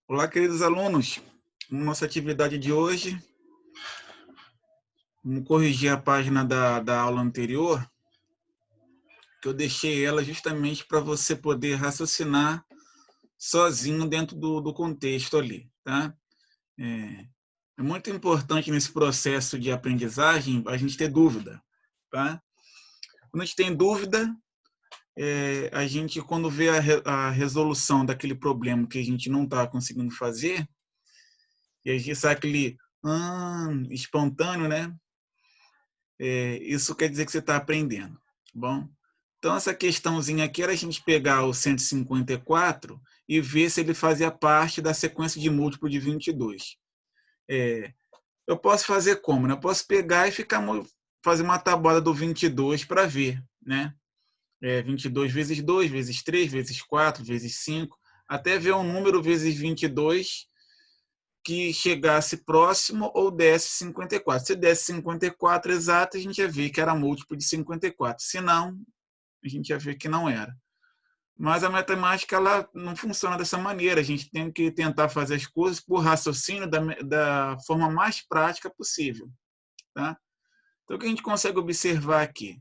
Olá, queridos alunos. Nossa atividade de hoje, vamos corrigir a página da aula anterior, que eu deixei ela justamente para você poder raciocinar sozinho dentro do contexto ali, tá? É muito importante nesse processo de aprendizagem a gente ter dúvida, tá? Quando a gente tem dúvida, a gente, quando vê a resolução daquele problema que a gente não está conseguindo fazer, e a gente sai aquele espontâneo, né? Isso quer dizer que você está aprendendo, tá bom? Então, essa questãozinha aqui era a gente pegar o 154 e ver se ele fazia parte da sequência de múltiplo de 22. Eu posso fazer como? Né? Eu posso pegar e fazer uma tabuada do 22 para ver, né? 22 vezes 2, vezes 3, vezes 4, vezes 5, até ver um número vezes 22 que chegasse próximo ou desse 54. Se desse 54 exato, a gente ia ver que era múltiplo de 54. Se não, a gente ia ver que não era. Mas a matemática ela não funciona dessa maneira. A gente tem que tentar fazer as coisas por raciocínio da forma mais prática possível. Tá? Então, o que a gente consegue observar aqui?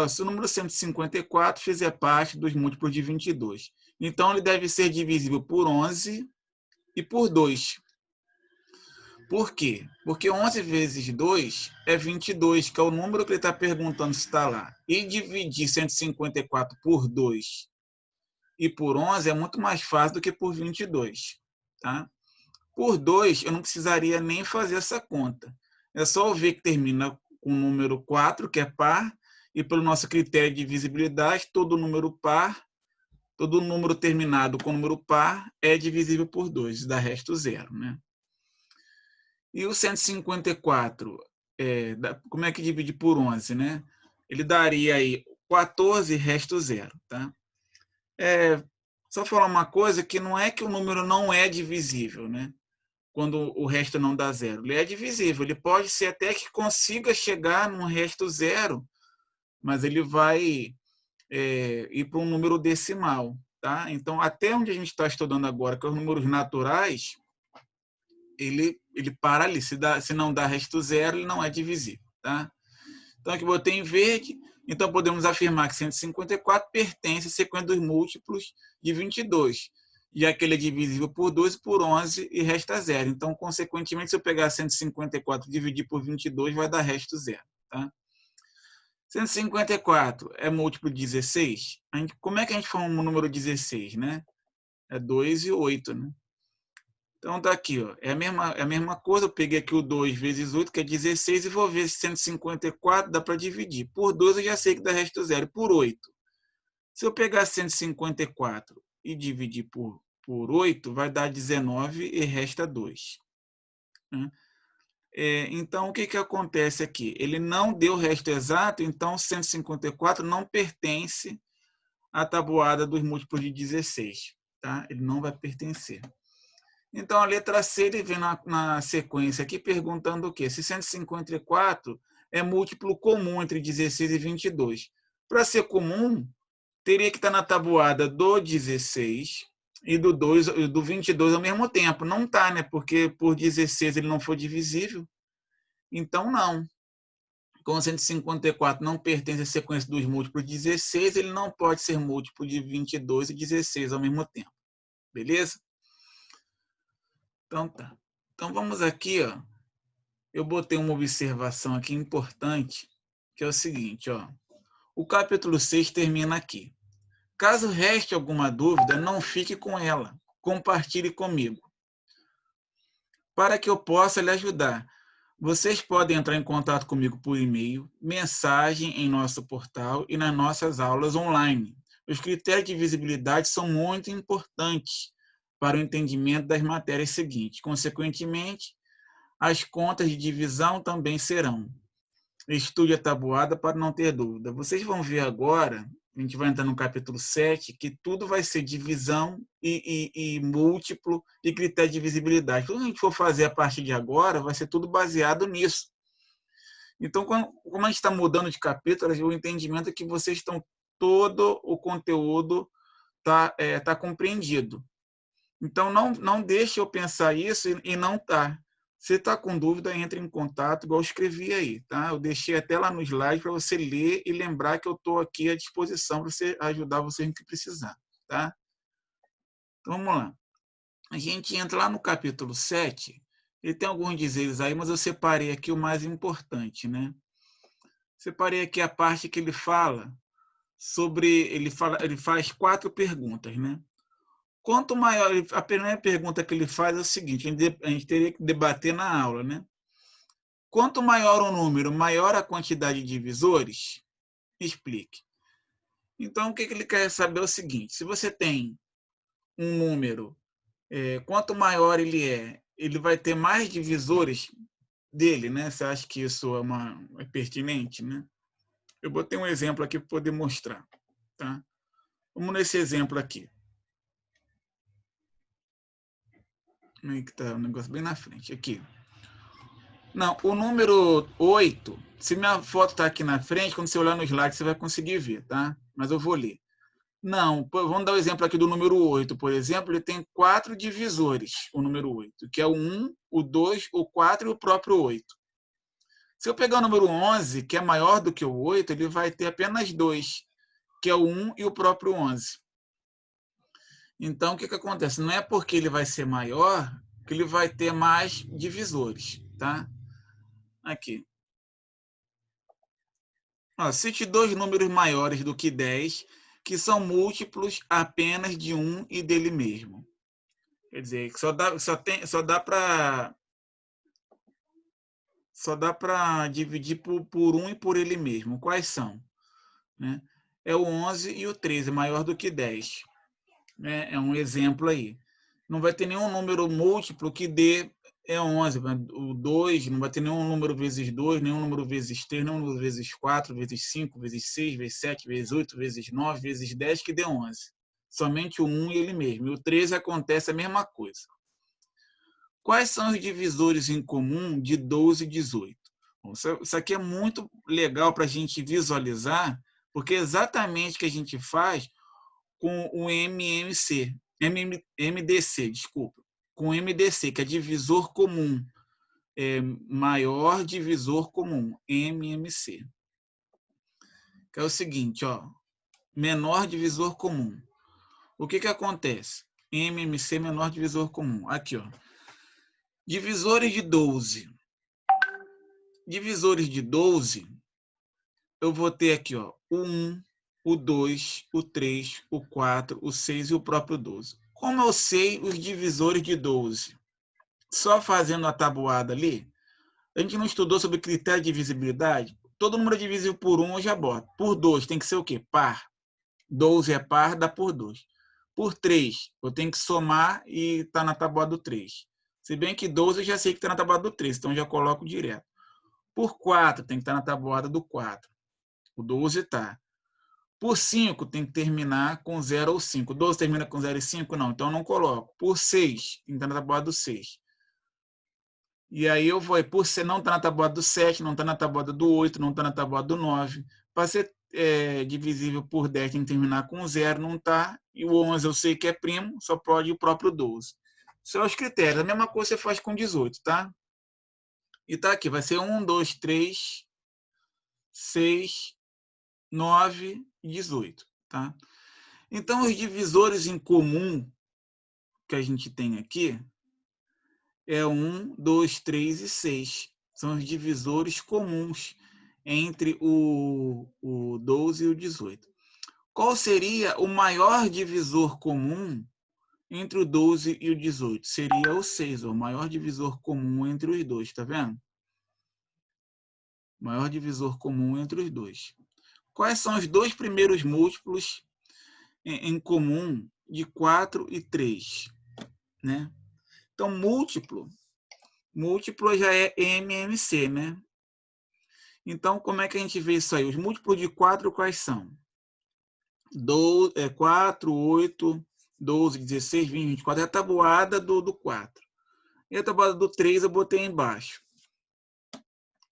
Se o número 154 fizer parte dos múltiplos de 22, então ele deve ser divisível por 11 e por 2. Por quê? Porque 11 vezes 2 é 22, que é o número que ele está perguntando se está lá. E dividir 154 por 2 e por 11 é muito mais fácil do que por 22. Tá? Por 2, eu não precisaria nem fazer essa conta. É só eu ver que termina com o número 4, que é par, e pelo nosso critério de divisibilidade, todo número terminado com número par é divisível por 2, dá resto zero. Né? E o 154, como é que divide por 11? Né? Ele daria aí 14 resto zero. Tá? Só falar uma coisa, que não é que o número não é divisível, né? Quando o resto não dá zero. Ele é divisível, ele pode ser até que consiga chegar num resto zero, mas ele vai ir para um número decimal. Tá? Então, até onde a gente está estudando agora, que é os números naturais, ele para ali. Se não dá resto zero, ele não é divisível. Tá? Então, aqui botei em verde. Então, podemos afirmar que 154 pertence à sequência dos múltiplos de 22. E aquele é divisível por 2 e por 11 e resta zero. Então, consequentemente, se eu pegar 154 e dividir por 22, vai dar resto zero. Tá? 154 é múltiplo de 16? Como é que a gente forma um número 16? Né? É 2 e 8. Né? Então, está aqui, ó. É a mesma coisa. Eu peguei aqui o 2 vezes 8, que é 16, e vou ver se 154 dá para dividir. Por 2 eu já sei que dá resto zero. Por 8. Se eu pegar 154 e dividir por 8, vai dar 19 e resta 2. Né? Então, o que acontece aqui? Ele não deu resto exato, então 154 não pertence à tabuada dos múltiplos de 16. Tá? Ele não vai pertencer. Então, a letra C, ele vem na sequência aqui perguntando o quê? Se 154 é múltiplo comum entre 16 e 22. Para ser comum, teria que estar na tabuada do 16 e do 22 ao mesmo tempo. Não está, né? Porque por 16 ele não foi divisível. Então, não. Como 154 não pertence à sequência dos múltiplos de 16, ele não pode ser múltiplo de 22 e 16 ao mesmo tempo. Beleza? Então tá. Então vamos aqui, ó. Eu botei uma observação aqui importante, que é o seguinte, ó. O capítulo 6 termina aqui. Caso reste alguma dúvida, não fique com ela. Compartilhe comigo, para que eu possa lhe ajudar. Vocês podem entrar em contato comigo por e-mail, mensagem em nosso portal e nas nossas aulas online. Os critérios de visibilidade são muito importantes para o entendimento das matérias seguintes. Consequentemente, as contas de divisão também serão. Estude a tabuada para não ter dúvida. Vocês vão ver agora, a gente vai entrar no capítulo 7, que tudo vai ser divisão e múltiplo e critério de visibilidade. Tudo que a gente for fazer a partir de agora vai ser tudo baseado nisso. Então, como a gente está mudando de capítulo, o entendimento é que vocês estão, todo o conteúdo está compreendido. Então, não deixe eu pensar isso e não tá. Se está com dúvida, entre em contato, igual eu escrevi aí, tá? Eu deixei até lá no slide para você ler e lembrar que eu estou aqui à disposição para você ajudar você no que precisar, tá? Então, vamos lá. A gente entra lá no capítulo 7, ele tem alguns dizeres aí, mas eu separei aqui o mais importante, né? Separei aqui a parte que ele fala sobre, ele faz 4 perguntas, né? Quanto maior, a primeira pergunta que ele faz é o seguinte, a gente teria que debater na aula, né? Quanto maior o número, maior a quantidade de divisores? Explique. Então, o que ele quer saber é o seguinte, se você tem um número, quanto maior ele vai ter mais divisores dele, né? Você acha que isso é pertinente, né? Eu botei um exemplo aqui para poder mostrar, tá? Vamos nesse exemplo aqui. Como é que tá o negócio bem na frente? Aqui. Não, o número 8, se minha foto está aqui na frente, quando você olhar no slide, você vai conseguir ver, tá? Mas eu vou ler. Não, vamos dar o exemplo aqui do número 8, por exemplo, ele tem 4 divisores, o número 8, que é o 1, o 2, o 4 e o próprio 8. Se eu pegar o número 11, que é maior do que o 8, ele vai ter apenas 2, que é o 1 e o próprio 11. Então, o que acontece? Não é porque ele vai ser maior que ele vai ter mais divisores, tá? Aqui. Ó, cite 2 números maiores do que 10, que são múltiplos apenas de 1 e dele mesmo. Quer dizer, só dá para dividir por 1 e por ele mesmo. Quais são? Né? É o 11 e o 13, maior do que 10. Né? É um exemplo aí. Não vai ter nenhum número múltiplo que dê 11. O 2 não vai ter nenhum número vezes 2, nenhum número vezes 3, nenhum número vezes 4, vezes 5, vezes 6, vezes 7, vezes 8, vezes 9, vezes 10 que dê 11. Somente o 1 e ele mesmo. E o 13 acontece a mesma coisa. Quais são os divisores em comum de 12 e 18? Bom, isso aqui é muito legal para a gente visualizar, porque é exatamente o que a gente faz com o MDC, desculpa, com o MDC, que é divisor comum, maior divisor comum, MMC. Que é o seguinte, ó, menor divisor comum. O que acontece? MMC, menor divisor comum. Aqui, ó. Divisores de 12. Divisores de 12, eu vou ter aqui, ó, o 1, o 2, o 3, o 4, o 6 e o próprio 12. Como eu sei os divisores de 12? Só fazendo a tabuada ali, a gente não estudou sobre critério de divisibilidade? Todo número é divisível por 1, eu já boto. Por 2, tem que ser o quê? Par. 12 é par, dá por 2. Por 3, eu tenho que somar e está na tabuada do 3. Se bem que 12 eu já sei que está na tabuada do 3, então eu já coloco direto. Por 4, tem que estar na tabuada do 4. O 12 está. Por 5, tem que terminar com 0 ou 5. 12 termina com 0 e 5? Não, então eu não coloco. Por 6, tem que estar na tabuada do 6. E aí eu vou, por ser não está na tabuada do 7, não está na tabuada do 8, não está na tabuada do 9. Para ser divisível por 10 tem que terminar com 0, não está. E o 11 eu sei que é primo, só pode o próprio 12. São os critérios. A mesma coisa você faz com 18, tá? E tá aqui, vai ser 1, 2, 3, 6, 9 e 18, tá? Então, os divisores em comum que a gente tem aqui é 1, 2, 3 e 6. São os divisores comuns entre o 12 e o 18. Qual seria o maior divisor comum entre o 12 e o 18? Seria o 6, o maior divisor comum entre os dois, tá vendo? Maior divisor comum entre os dois. Quais são os dois primeiros múltiplos em comum de 4 e 3? Né? Então, múltiplo já é MMC, né? Então, como é que a gente vê isso aí? Os múltiplos de 4 quais são? 4, 8, 12, 16, 20, 24. É a tabuada do 4. E a tabuada do 3 eu botei embaixo.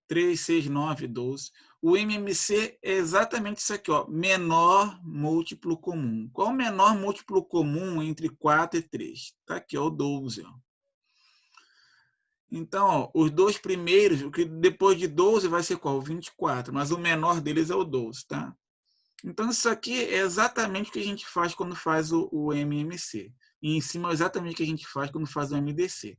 3, 6, 9, 12. O MMC é exatamente isso aqui, ó, menor múltiplo comum. Qual o menor múltiplo comum entre 4 e 3? Está aqui, ó, o 12. Ó. Então, ó, os dois primeiros, o que depois de 12 vai ser qual? 24, mas o menor deles é o 12, tá? Então, isso aqui é exatamente o que a gente faz quando faz o MMC. E em cima é exatamente o que a gente faz quando faz o MDC.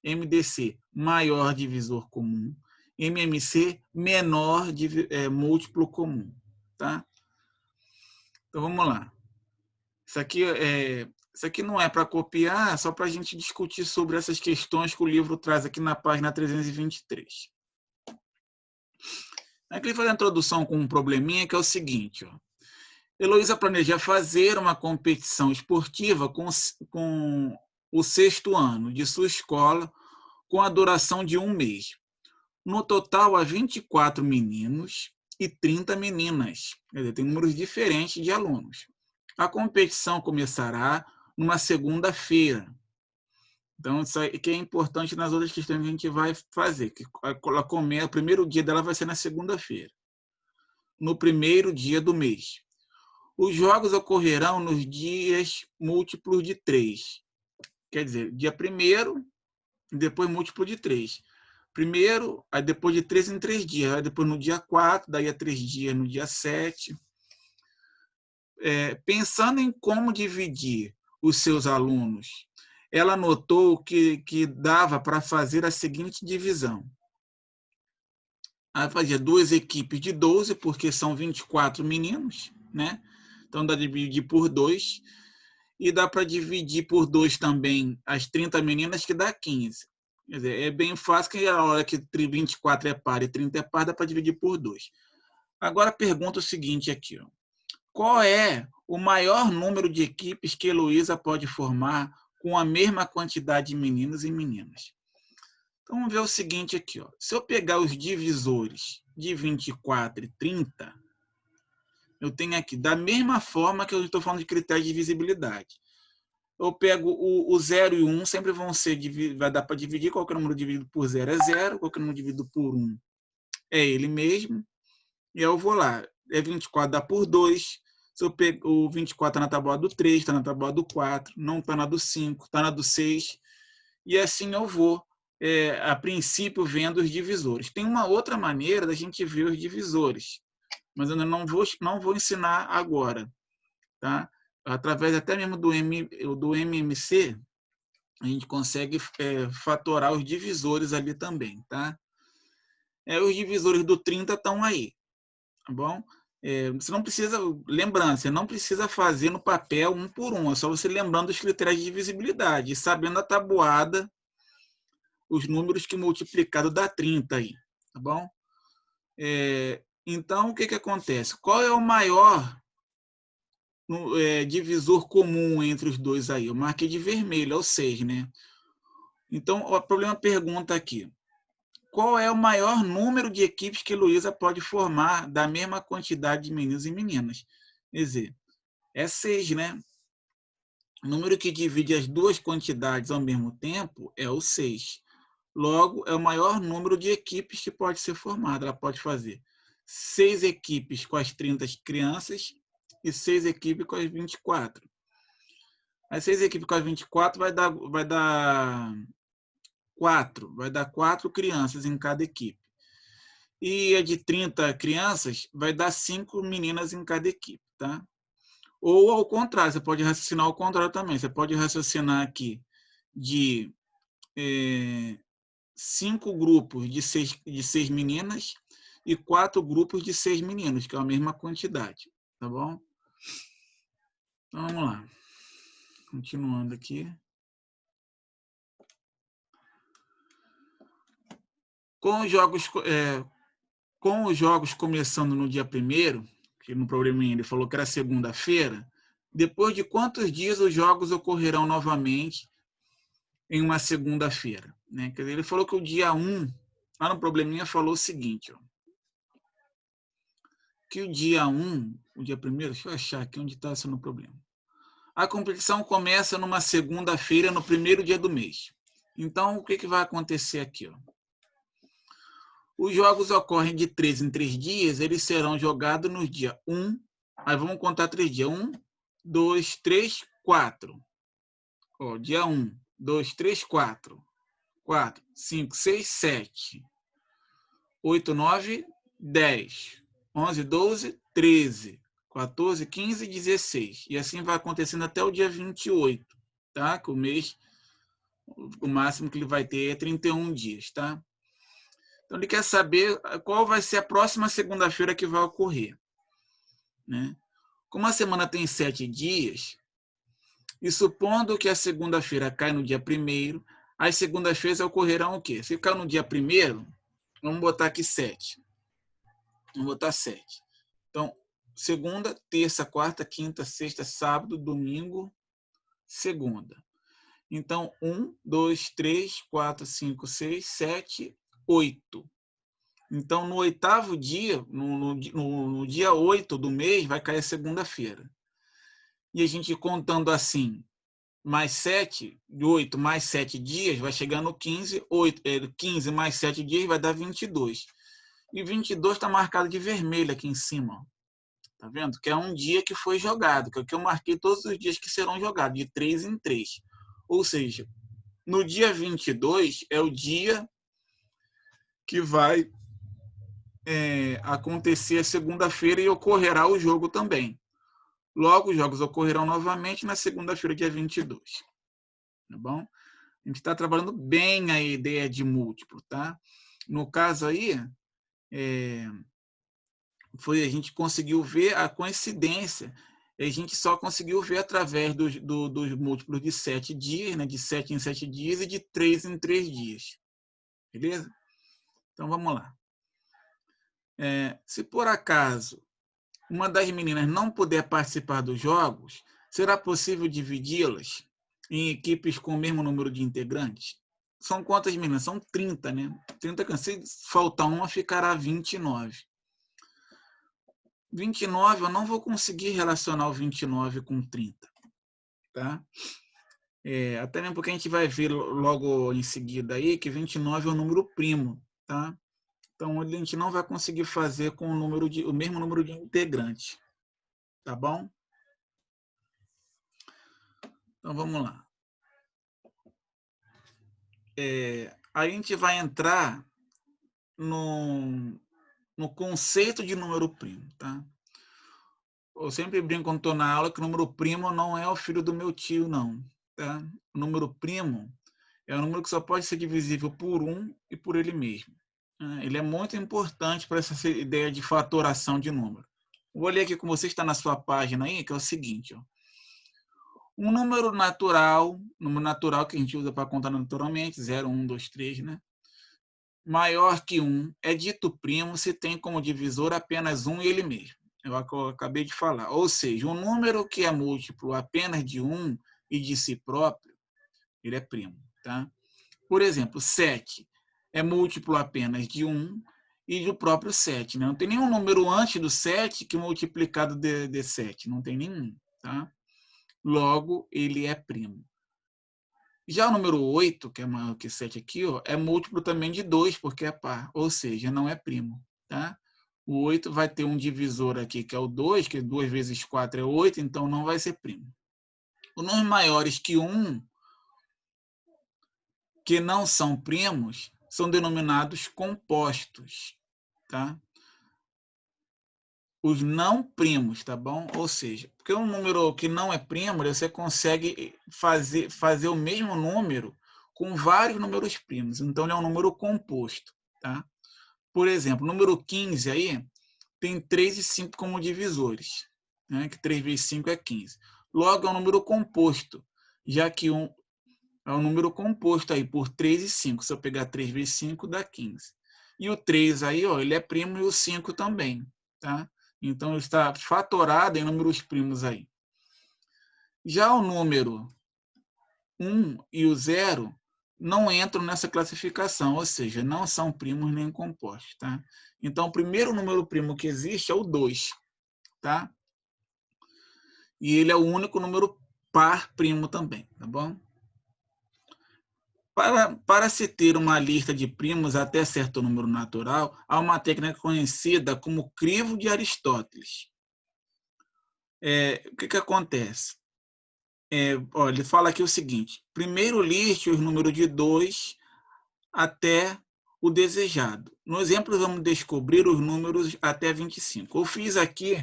MDC, maior divisor comum. MMC, menor múltiplo comum. Tá? Então, vamos lá. Isso aqui não é para copiar, é só para a gente discutir sobre essas questões que o livro traz aqui na página 323. Aqui ele faz a introdução com um probleminha que é o seguinte, ó. Heloísa planeja fazer uma competição esportiva com o 6º ano de sua escola, com a duração de 1 mês. No total, há 24 meninos e 30 meninas. Quer dizer, tem números diferentes de alunos. A competição começará numa segunda-feira. Então, isso aí que é importante nas outras questões que a gente vai fazer. Que o primeiro dia dela vai ser na segunda-feira, no primeiro dia do mês. Os jogos ocorrerão nos dias múltiplos de 3. Quer dizer, dia 1º, depois múltiplo de 3. Primeiro, aí depois de 3 em 3 dias. Aí depois no dia 4, daí a 3 dias no dia 7. Pensando em como dividir os seus alunos, ela notou que dava para fazer a seguinte divisão. Aí fazia 2 equipes de 12, porque são 24 meninos, né? Então dá de dividir por 2. E dá para dividir por 2 também as 30 meninas, que dá 15. Quer dizer, é bem fácil, que a hora que 24 é par e 30 é par, dá para dividir por 2. Agora pergunta o seguinte aqui. Ó. Qual é o maior número de equipes que Heloísa pode formar com a mesma quantidade de meninos e meninas? Então vamos ver o seguinte aqui. Ó. Se eu pegar os divisores de 24 e 30, eu tenho aqui, da mesma forma que eu estou falando de critério de divisibilidade. Eu pego o 0 e o 1, sempre vão ser, vai dar para dividir, qualquer número dividido por 0 é 0, qualquer número dividido por 1 é ele mesmo. E eu vou lá, 24 dá por 2, se eu pego, o 24 está na tábua do 3, está na tábua do 4, não está na do 5, está na do 6, e assim eu vou, a princípio, vendo os divisores. Tem uma outra maneira da gente ver os divisores, mas eu não vou ensinar agora, tá? Através até mesmo do MMC, a gente consegue fatorar os divisores ali também, tá? Os divisores do 30 estão aí, tá bom? Você não precisa, lembrando, você não precisa fazer no papel 1 por 1, é só você lembrando os critérios de divisibilidade e sabendo a tabuada, os números que multiplicado dá 30 aí, tá bom? Então, o que acontece? Qual é o maior divisor comum entre os dois aí? Eu marquei de vermelho, é o 6, né? Então, o problema pergunta aqui. Qual é o maior número de equipes que Heloísa pode formar da mesma quantidade de meninos e meninas? Quer dizer, é 6, né? O número que divide as duas quantidades ao mesmo tempo é o 6. Logo, é o maior número de equipes que pode ser formada. Ela pode fazer 6 equipes com as 30 crianças e 6 equipes com as 24. As 6 equipes com as 24 vai dar 4. Vai dar 4 crianças em cada equipe. E a de 30 crianças vai dar 5 meninas em cada equipe, tá? Ou ao contrário, você pode raciocinar ao contrário também. Você pode raciocinar aqui de 5 grupos de 6 meninas e 4 grupos de 6 meninos, que é a mesma quantidade, tá bom? Então, vamos lá. Continuando aqui. Com os jogos começando no dia 1º, que no probleminha ele falou que era segunda-feira, depois de quantos dias os jogos ocorrerão novamente em uma segunda-feira? Né? Quer dizer, ele falou que o dia 1, lá no probleminha, falou o seguinte, ó, que o dia 1, o dia 1º, deixa eu achar aqui onde está sendo o problema. A competição começa numa segunda-feira, no primeiro dia do mês. Então, o que vai acontecer aqui? Ó? Os jogos ocorrem de 3 em 3 dias, eles serão jogados no dia 1. Aí vamos contar 3 dias. 1, 2, 3, 4. Ó, dia 1, 2, 3, 4. 4, 5, 6, 7. 8, 9, 10. 11, 12, 13. 14, 15, 16. E assim vai acontecendo até o dia 28, tá? Que o mês, o máximo que ele vai ter é 31 dias, tá? Então, ele quer saber qual vai ser a próxima segunda-feira que vai ocorrer, né? Como a semana tem 7 dias, e supondo que a segunda-feira cai no dia 1º, as segundas-feiras ocorrerão o quê? Se cai no dia 1º, vamos botar aqui 7. Vamos botar 7. Então, segunda, terça, quarta, quinta, sexta, sábado, domingo, segunda. Então, 1, 2, 3, 4, 5, 6, 7, 8. Então, no 8º dia, no dia 8 do mês, vai cair a segunda-feira. E a gente contando assim, mais 7, de 8 mais 7 dias, vai chegar no 15. 15 mais 7 dias vai dar 22. E 22 está marcado de vermelho aqui em cima. Tá vendo? Que é um dia que foi jogado, que é o que eu marquei todos os dias que serão jogados, de 3 em 3. Ou seja, no dia 22 é o dia que vai acontecer a segunda-feira e ocorrerá o jogo também. Logo, os jogos ocorrerão novamente na segunda-feira, dia 22. Tá bom? A gente está trabalhando bem a ideia de múltiplo, tá? No caso aí, a gente conseguiu ver a coincidência. A gente só conseguiu ver através dos múltiplos de 7 dias, né? De 7 em 7 dias e de 3 em 3 dias. Beleza? Então, vamos lá. Se por acaso uma das meninas não puder participar dos jogos, será possível dividi-las em equipes com o mesmo número de integrantes? São quantas meninas? São 30, né? 30, se faltar uma, ficará 29. 29, eu não vou conseguir relacionar o 29 com 30. Tá? Até mesmo porque a gente vai ver logo em seguida aí que 29 é um número primo. Tá? Então, a gente não vai conseguir fazer com o mesmo número de integrantes. Tá bom? Então, vamos lá. A gente vai entrar no conceito de número primo. Tá? Eu sempre brinco quando estou na aula que o número primo não é o filho do meu tio, não. Tá? O número primo é um número que só pode ser divisível por 1 e por ele mesmo. Ele é muito importante para essa ideia de fatoração de número. Vou ler aqui com você, está na sua página aí, que é o seguinte. Ó. Um número natural que a gente usa para contar naturalmente, 0, 1, 2, 3, né? Maior que 1 é dito primo se tem como divisor apenas 1 e ele mesmo. Eu acabei de falar. Ou seja, um número que é múltiplo apenas de 1 e de si próprio, ele é primo. Tá? Por exemplo, 7 é múltiplo apenas de 1 e do próprio 7. Né? Não tem nenhum número antes do 7 que multiplicado de 7. Não tem nenhum. Tá? Logo, ele é primo. Já o número 8, que é maior que 7 aqui, ó, é múltiplo também de 2, porque é par. Ou seja, não é primo. Tá? O 8 vai ter um divisor aqui, que é o 2, que 2 vezes 4 é 8, então não vai ser primo. Os números maiores que 1, que não são primos, são denominados compostos, tá? Os não primos, tá bom? Ou seja, porque um número que não é primo, você consegue fazer o mesmo número com vários números primos. Então, ele é um número composto, tá? Por exemplo, o número 15 aí tem 3 e 5 como divisores, né? Que 3 vezes 5 é 15. Logo, é um número composto, já que é um número composto aí por 3 e 5. Se eu pegar 3 vezes 5, dá 15. E o 3 aí, ó, ele é primo e o 5 também. Tá? Então, ele está fatorado em números primos aí. Já o número 1 e o 0 não entram nessa classificação, ou seja, não são primos nem compostos. Tá? Então, o primeiro número primo que existe é o 2. Tá? E ele é o único número par primo também. Tá bom? Para se ter uma lista de primos até certo número natural, há uma técnica conhecida como crivo de Aristóteles. O que acontece? Olha, ele fala aqui o seguinte: primeiro liste os números de 2 até o desejado. No exemplo, vamos descobrir os números até 25. Eu fiz aqui,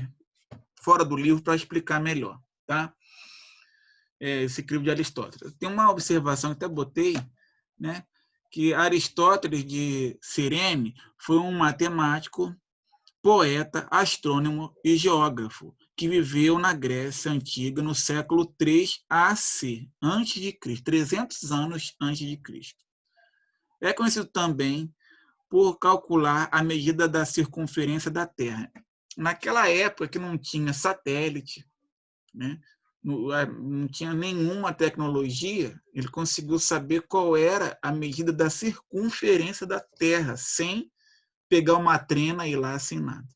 fora do livro, para explicar melhor, tá? Esse crivo de Aristóteles. Tem uma observação que até botei, né? Que Aristóteles de Cirene foi um matemático, poeta, astrônomo e geógrafo que viveu na Grécia Antiga no século 3 AC, antes de Cristo, 300 anos antes de Cristo. É conhecido também por calcular a medida da circunferência da Terra. Naquela época que não tinha satélite, né? Não tinha nenhuma tecnologia, ele conseguiu saber qual era a medida da circunferência da Terra, sem pegar uma trena e ir lá sem nada.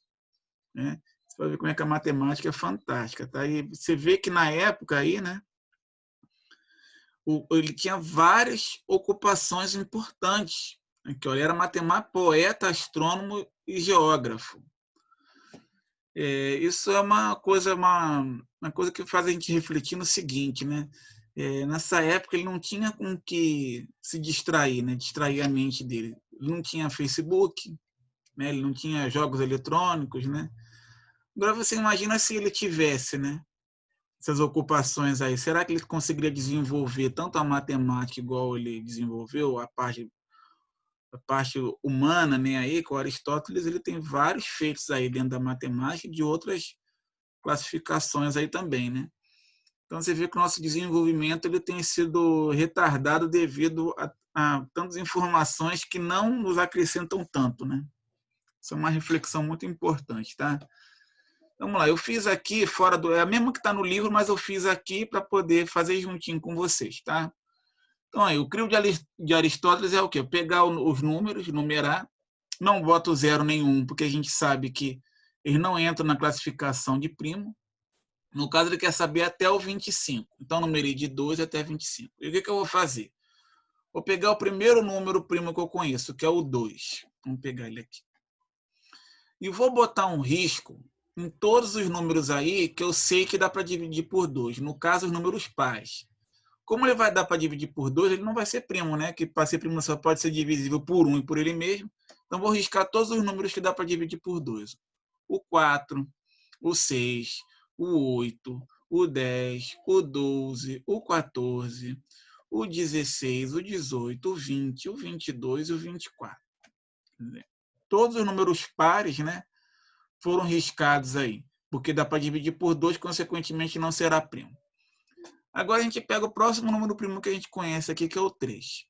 Né? Você vai ver como é que a matemática é fantástica. Tá? E você vê que na época aí, né, ele tinha várias ocupações importantes. Que ele era matemático, poeta, astrônomo e geógrafo. Isso é uma coisa que faz a gente refletir no seguinte, né? Nessa época ele não tinha com que se distrair, né? Distrair a mente dele. Ele não tinha Facebook, né? Ele não tinha jogos eletrônicos, né? Agora você imagina se ele tivesse, né? Essas ocupações aí. Será que ele conseguiria desenvolver tanto a matemática igual ele desenvolveu, a parte humana, né? Aí com Aristóteles ele tem vários feitos aí dentro da matemática e de outras classificações aí também, né? Então você vê que o nosso desenvolvimento ele tem sido retardado devido a tantas informações que não nos acrescentam tanto, né? Isso é uma reflexão muito importante, tá? Vamos lá, eu fiz aqui fora é a mesma que está no livro, mas eu fiz aqui para poder fazer juntinho com vocês, tá? Então aí, o crivo de Aristóteles é o quê? Pegar os números, numerar, não boto zero nenhum, porque a gente sabe que eles não entram na classificação de primo. No caso, ele quer saber até o 25. Então, numerei de 2 até 25. E o que eu vou fazer? Vou pegar o primeiro número primo que eu conheço, que é o 2. Vamos pegar ele aqui. E vou botar um risco em todos os números aí que eu sei que dá para dividir por 2. No caso, os números pares. Como ele vai dar para dividir por 2, ele não vai ser primo, né? Que para ser primo só pode ser divisível por 1 e por ele mesmo. Então, vou riscar todos os números que dá para dividir por 2. O 4, o 6, o 8, o 10, o 12, o 14, o 16, o 18, o 20, o 22 e o 24. Todos os números pares, né, foram riscados aí, porque dá para dividir por 2, consequentemente não será primo. Agora a gente pega o próximo número primo que a gente conhece aqui, que é o 3.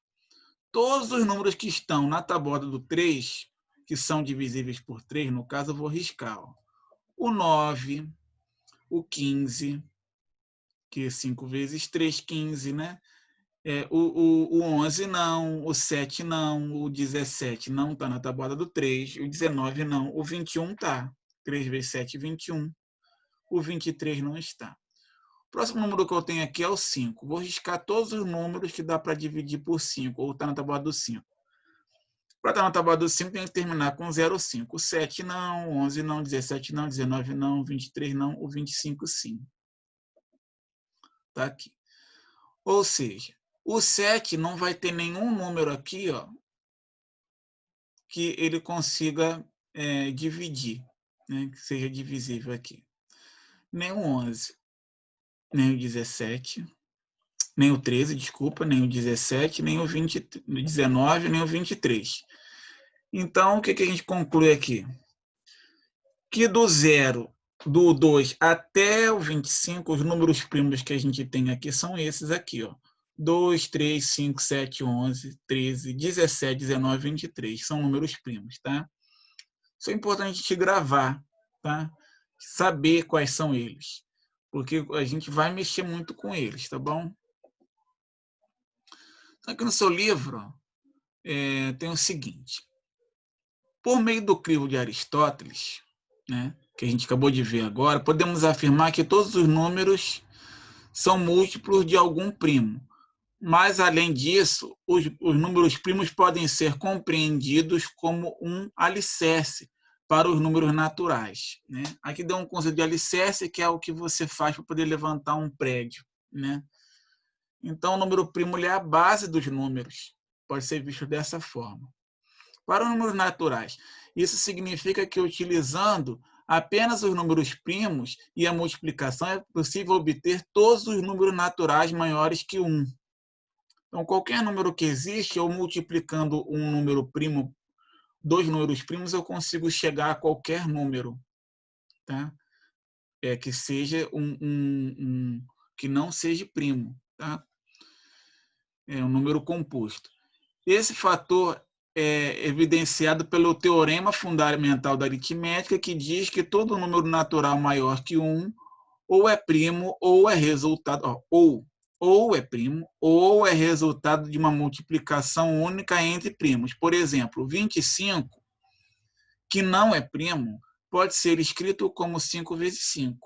Todos os números que estão na tabuada do 3, que são divisíveis por 3, no caso eu vou riscar. Ó. O 9, o 15, que 5 vezes 3, 15, né? O 11 não, o 7 não, o 17 não está na tabuada do 3, o 19 não, o 21 está. 3 vezes 7, 21. O 23 não está. O próximo número que eu tenho aqui é o 5. Vou riscar todos os números que dá para dividir por 5, ou está na tabuada do 5. Para estar na tabuada do 5, tem que terminar com 0 ou 5. O 7 não, o 11 não, o 17 não, o 19 não, o 23 não, o 25 sim. Está aqui. Ou seja, o 7 não vai ter nenhum número aqui, ó, que ele consiga dividir, né, que seja divisível aqui. Nem o 11, nem o 17, nem o 13, desculpa, nem o 17, nem o 19, nem o 23. Então, o que a gente conclui aqui? Que do 0, do 2 até o 25, os números primos que a gente tem aqui são esses aqui, ó. 2, 3, 5, 7, 11, 13, 17, 19, 23. São números primos, tá? Isso é importante a gente gravar, tá? Saber quais são eles. Porque a gente vai mexer muito com eles, tá bom? Então, aqui no seu livro, tem o seguinte. Por meio do crivo de Aristóteles, né, que a gente acabou de ver agora, podemos afirmar que todos os números são múltiplos de algum primo. Mas, além disso, os números primos podem ser compreendidos como um alicerce para os números naturais, né? Aqui dá um conceito de alicerce, que é o que você faz para poder levantar um prédio, né? Então, o número primo é a base dos números. Pode ser visto dessa forma. Para os números naturais, isso significa que, utilizando apenas os números primos e a multiplicação, é possível obter todos os números naturais maiores que 1. Então, qualquer número que existe, eu multiplicando um número primo, dois números primos, eu consigo chegar a qualquer número, tá? Que seja que não seja primo, tá? É um número composto. Esse fator é evidenciado pelo teorema fundamental da aritmética, que diz que todo número natural maior que 1 ou é primo ou é resultado, ou é primo ou é resultado de uma multiplicação única entre primos. Por exemplo, 25, que não é primo, pode ser escrito como 5 vezes 5,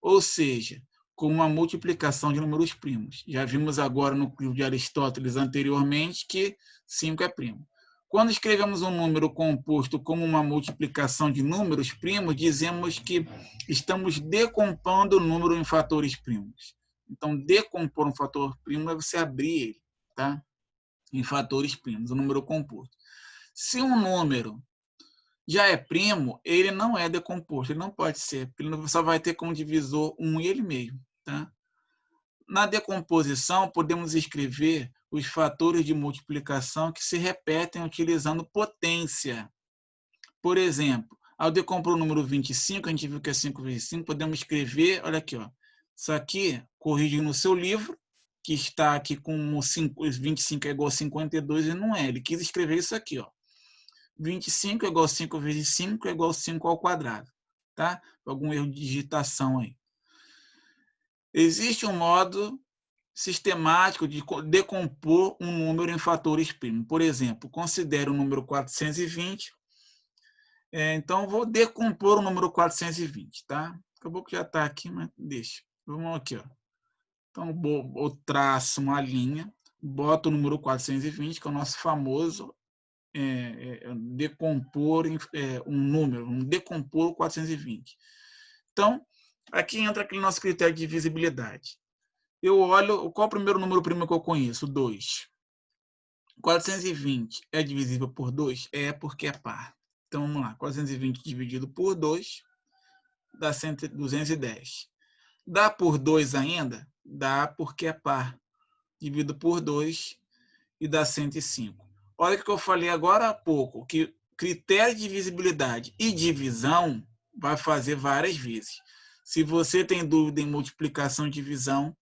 ou seja, com uma multiplicação de números primos. Já vimos agora no livro de Aristóteles anteriormente que 5 é primo. Quando escrevemos um número composto como uma multiplicação de números primos, dizemos que estamos decompondo o número em fatores primos. Então, decompor um fator primo é você abrir ele, tá? Em fatores primos, o número composto. Se um número já é primo, ele não é decomposto, ele não pode ser, ele só vai ter como divisor 1 e ele mesmo, tá? Na decomposição, podemos escrever os fatores de multiplicação que se repetem utilizando potência. Por exemplo, ao decompor o número 25, a gente viu que é 5 vezes 5, podemos escrever, olha aqui, ó, isso aqui, corrige no seu livro, que está aqui com 25 é igual a 52, e não é, ele quis escrever isso aqui, ó. 25 é igual a 5 vezes 5 é igual a 5 ao quadrado, tá? Algum erro de digitação aí. Existe um modo sistemático de decompor um número em fatores primos. Por exemplo, considere o número 420. Então, vou decompor o número 420, tá? Acabou que já está aqui, mas deixa. Vamos aqui, ó. Então, eu traço uma linha, boto o número 420, que é o nosso famoso decompor um número, decompor 420. Então, aqui entra aquele nosso critério de divisibilidade. Eu olho, qual é o primeiro número primo que eu conheço? 2. 420 é divisível por 2? É, porque é par. Então, vamos lá. 420 dividido por 2 dá 210. Dá por 2 ainda? Dá, porque é par. Dividido por 2 e dá 105. Olha o que eu falei agora há pouco, que critério de divisibilidade e divisão vai fazer várias vezes. Se você tem dúvida em multiplicação e divisão,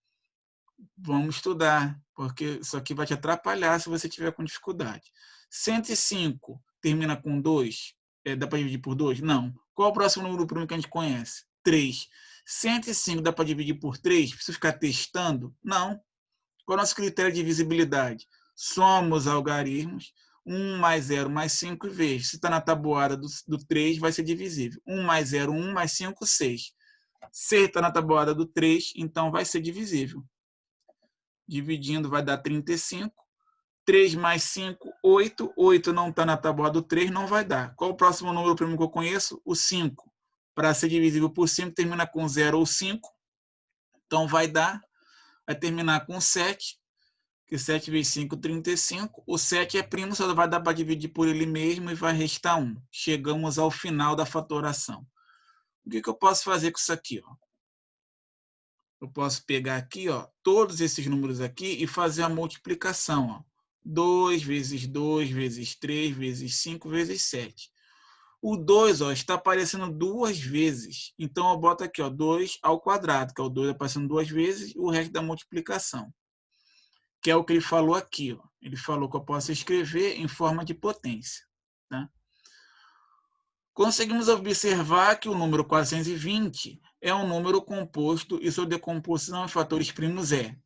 vamos estudar, porque isso aqui vai te atrapalhar se você tiver com dificuldade. 105 termina com 2, dá para dividir por 2? Não. Qual é o próximo número primo que a gente conhece? 3. 105 dá para dividir por 3? Precisa ficar testando? Não. Qual é o nosso critério de divisibilidade? Soma os algarismos, 1 mais 0 mais 5 e veja. Se está na tabuada do 3, vai ser divisível. 1 mais 0, 1 mais 5, 6. 6 está na tabuada do 3, então vai ser divisível. Dividindo vai dar 35. 3 mais 5, 8. 8 não está na tabuada do 3, não vai dar. Qual o próximo número primo que eu conheço? O 5. Para ser divisível por 5, termina com 0 ou 5. Então vai dar, vai terminar com 7. Que 7 vezes 5, 35. O 7 é primo, só vai dar para dividir por ele mesmo e vai restar 1. Chegamos ao final da fatoração. O que eu posso fazer com isso aqui? Ó? Eu posso pegar aqui, ó, todos esses números aqui e fazer a multiplicação. Ó. 2 vezes 2 vezes 3 vezes 5 vezes 7. O 2 ó, está aparecendo duas vezes. Então, eu boto aqui, ó, 2 ao quadrado, que é o 2 aparecendo duas vezes, e o resto da multiplicação. Que é o que ele falou aqui. Ó. Ele falou que eu posso escrever em forma de potência. Tá? Conseguimos observar que o número 420 é um número composto e sua decomposição em fatores primos é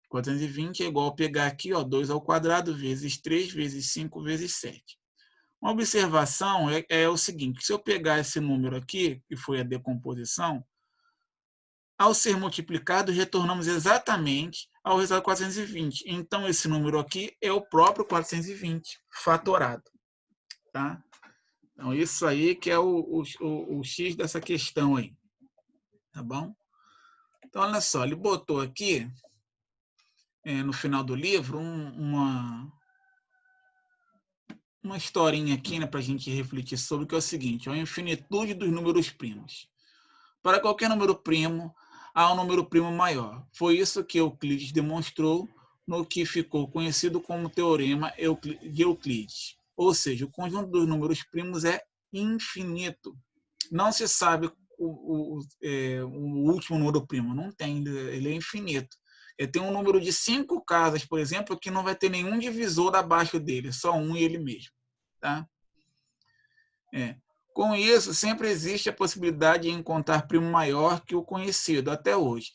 420 é igual a pegar aqui, ó, 2 ao quadrado vezes 3 vezes 5 vezes 7. Uma observação é o seguinte, se eu pegar esse número aqui, que foi a decomposição, ao ser multiplicado, retornamos exatamente ao resultado 420. Então, esse número aqui é o próprio 420 fatorado. Tá? Então, isso aí que é o X dessa questão aí. Tá bom? Então, olha só, ele botou aqui, no final do livro, uma historinha aqui, né, para a gente refletir sobre, que é o seguinte: a infinitude dos números primos. Para qualquer número primo, há um número primo maior. Foi isso que Euclides demonstrou no que ficou conhecido como Teorema de Euclides. Ou seja, o conjunto dos números primos é infinito. Não se sabe o último número primo, não tem, ele é infinito. Ele tem um número de 5 casas, por exemplo, que não vai ter nenhum divisor abaixo dele, só um e ele mesmo. Tá? Com isso, sempre existe a possibilidade de encontrar primo maior que o conhecido, até hoje.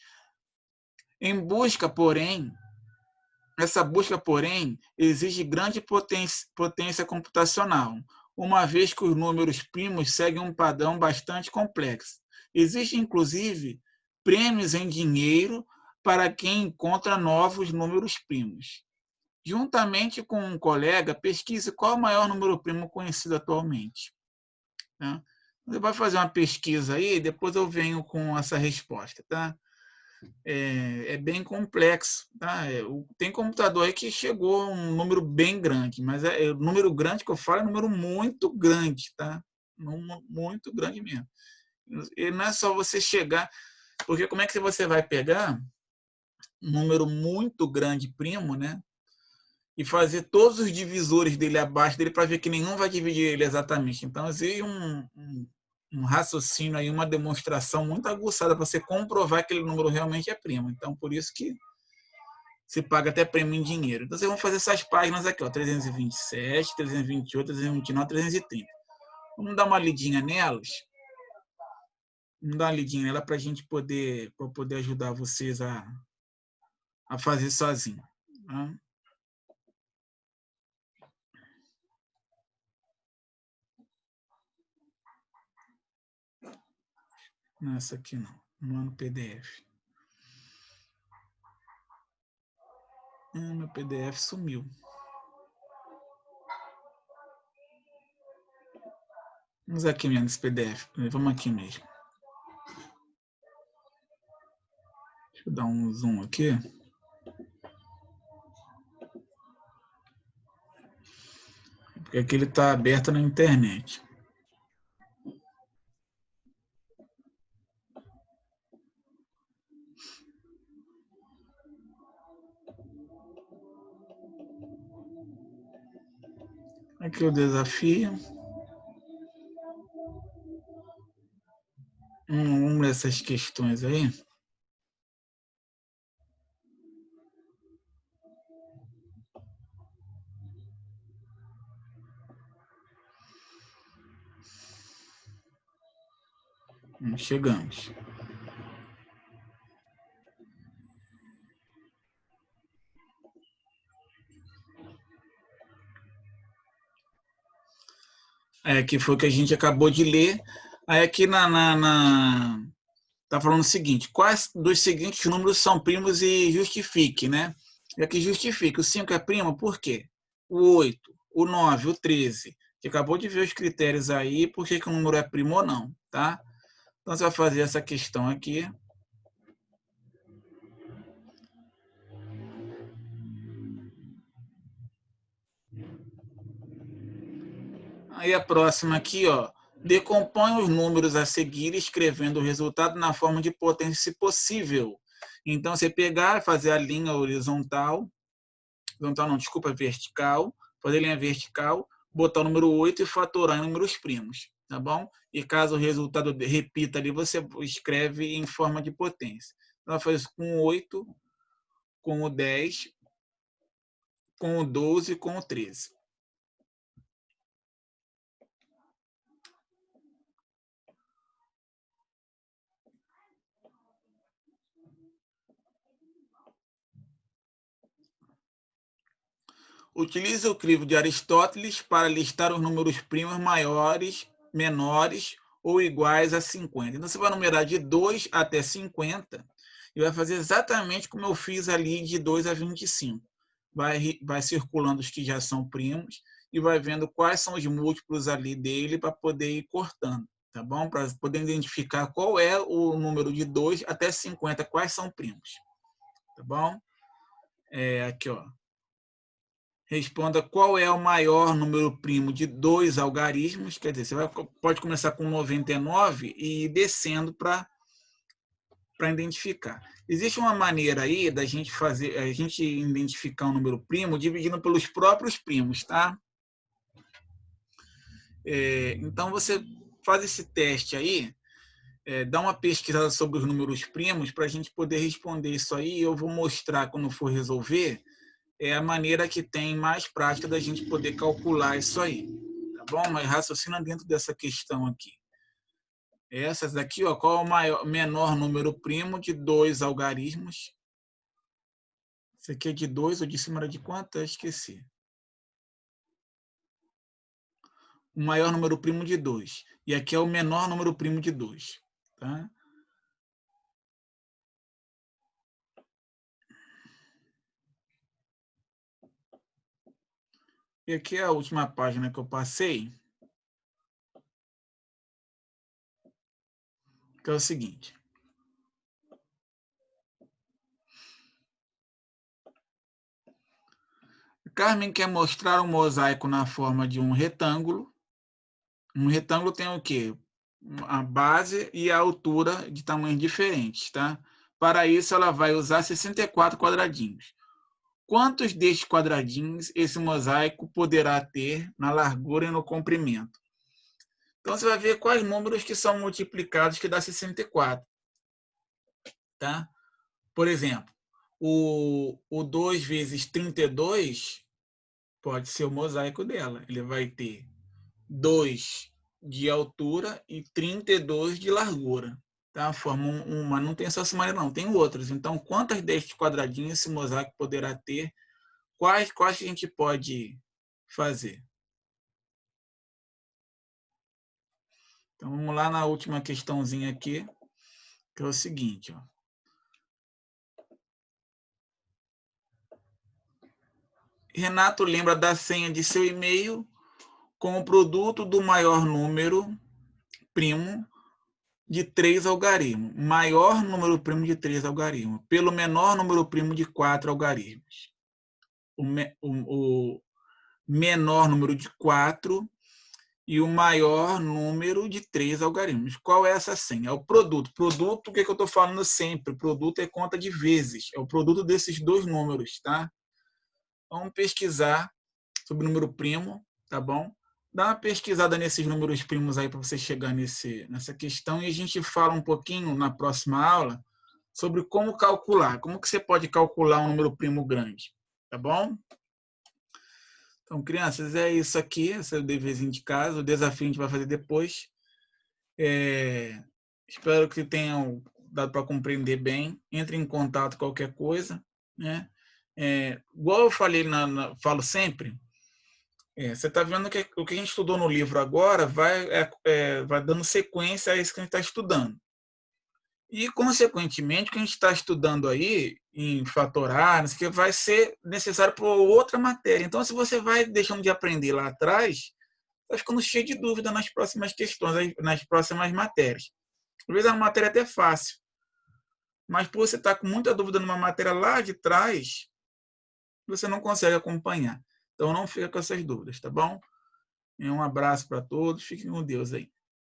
Essa busca, porém, exige grande potência computacional, uma vez que os números primos seguem um padrão bastante complexo. Existe, inclusive, prêmios em dinheiro para quem encontra novos números primos. Juntamente com um colega, pesquise qual o maior número primo conhecido atualmente. Tá? Você vai fazer uma pesquisa aí, depois eu venho com essa resposta. Tá? É bem complexo. Tá? Tem computador aí que chegou a um número bem grande, mas o número grande que eu falo é um número muito grande. Tá? Muito grande mesmo. E não é só você chegar, porque como é que você vai pegar um número muito grande primo, né? E fazer todos os divisores dele abaixo dele para ver que nenhum vai dividir ele exatamente. Então, existe um raciocínio aí, uma demonstração muito aguçada para você comprovar que aquele número realmente é primo. Então, por isso que se paga até prêmio em dinheiro. Então, vocês vão fazer essas páginas aqui, ó, 327, 328, 329, 330. Vamos dar uma lidinha nelas. Vamos dar uma lidinha nela para a gente poder ajudar vocês a fazer sozinho. Tá? Não, essa aqui não. Não é no PDF. Meu PDF sumiu. Vamos aqui mesmo nesse PDF. Vamos aqui mesmo. Deixa eu dar um zoom aqui. Porque aqui ele está aberto na internet. Aqui o desafio. Vamos ler essas questões aí. Chegamos. Aqui foi o que a gente acabou de ler. Aí aqui tá falando o seguinte: quais dos seguintes números são primos e justifique, né? E aqui justifique. O 5 é primo, por quê? O 8, o 9, o 13. Você acabou de ver os critérios aí, por que o número é primo ou não, tá? Então, você vai fazer essa questão aqui. Aí a próxima aqui, ó. Decompõe os números a seguir, escrevendo o resultado na forma de potência, se possível. Então, você pegar, fazer a linha horizontal, vertical, fazer a linha vertical, botar o número 8 e fatorar em números primos, tá bom? E caso o resultado repita ali, você escreve em forma de potência. Então, faz isso com o 8, com o 10, com o 12 e com o 13. Utilize o crivo de Aristóteles para listar os números primos maiores, menores ou iguais a 50. Então, você vai numerar de 2 até 50 e vai fazer exatamente como eu fiz ali de 2 a 25. Vai circulando os que já são primos e vai vendo quais são os múltiplos ali dele para poder ir cortando, tá bom? Para poder identificar qual é o número de 2 até 50, quais são primos, tá bom? Aqui, ó. Responda qual é o maior número primo de 2 algarismos, quer dizer, você pode começar com 99 e ir descendo para identificar. Existe uma maneira aí da gente fazer, a gente identificar um número primo dividindo pelos próprios primos, tá? Então você faz esse teste aí, dá uma pesquisada sobre os números primos para a gente poder responder isso aí. Eu vou mostrar quando for resolver a maneira que tem mais prática da gente poder calcular isso aí, tá bom? Mas raciocina dentro dessa questão aqui. Essas daqui, ó, qual é o menor número primo de 2 algarismos? Esse aqui é de 2, ou de cima era de quanto? Eu esqueci. O maior número primo de 2. E aqui é o menor número primo de 2. Tá? E aqui é a última página que eu passei, que é o seguinte. Carmen quer mostrar um mosaico na forma de um retângulo. Um retângulo tem o quê? A base e a altura de tamanhos diferentes, tá? Para isso, ela vai usar 64 quadradinhos. Quantos destes quadradinhos esse mosaico poderá ter na largura e no comprimento? Então, você vai ver quais números que são multiplicados que dá 64. Tá? Por exemplo, o 2 vezes 32 pode ser o mosaico dela. Ele vai ter 2 de altura e 32 de largura. Tá? Forma uma, não tem só essa maneira, não, tem outras. Então, quantas destes quadradinhos esse mosaico poderá ter? Quais que a gente pode fazer? Então, vamos lá na última questãozinha aqui, que é o seguinte. Ó. Renato lembra da senha de seu e-mail com o produto do maior número primo de 3 algarismos. Maior número primo de 3 algarismos. Pelo menor número primo de 4 algarismos. O menor número de 4 e o maior número de 3 algarismos. Qual é essa senha? É o produto. Produto, o que eu estou falando sempre? Produto é conta de vezes. É o produto desses dois números, tá? Vamos pesquisar sobre o número primo, tá bom? Dá uma pesquisada nesses números primos aí para você chegar nessa questão e a gente fala um pouquinho na próxima aula sobre como calcular, como que você pode calcular um número primo grande, tá bom? Então, crianças, é isso aqui, esse é o deverzinho de casa, o desafio a gente vai fazer depois. Espero que tenham dado para compreender bem. Entre em contato com qualquer coisa, né? Igual eu falei, falo sempre, você está vendo que o que a gente estudou no livro agora vai dando sequência a isso que a gente está estudando. E, consequentemente, o que a gente está estudando aí, em fatorar, vai ser necessário para outra matéria. Então, se você vai deixando de aprender lá atrás, vai ficando cheio de dúvida nas próximas questões, nas próximas matérias. Às vezes é uma matéria até fácil, mas por você estar com muita dúvida numa matéria lá de trás, você não consegue acompanhar. Então, não fica com essas dúvidas, tá bom? Um abraço para todos, fiquem com Deus aí.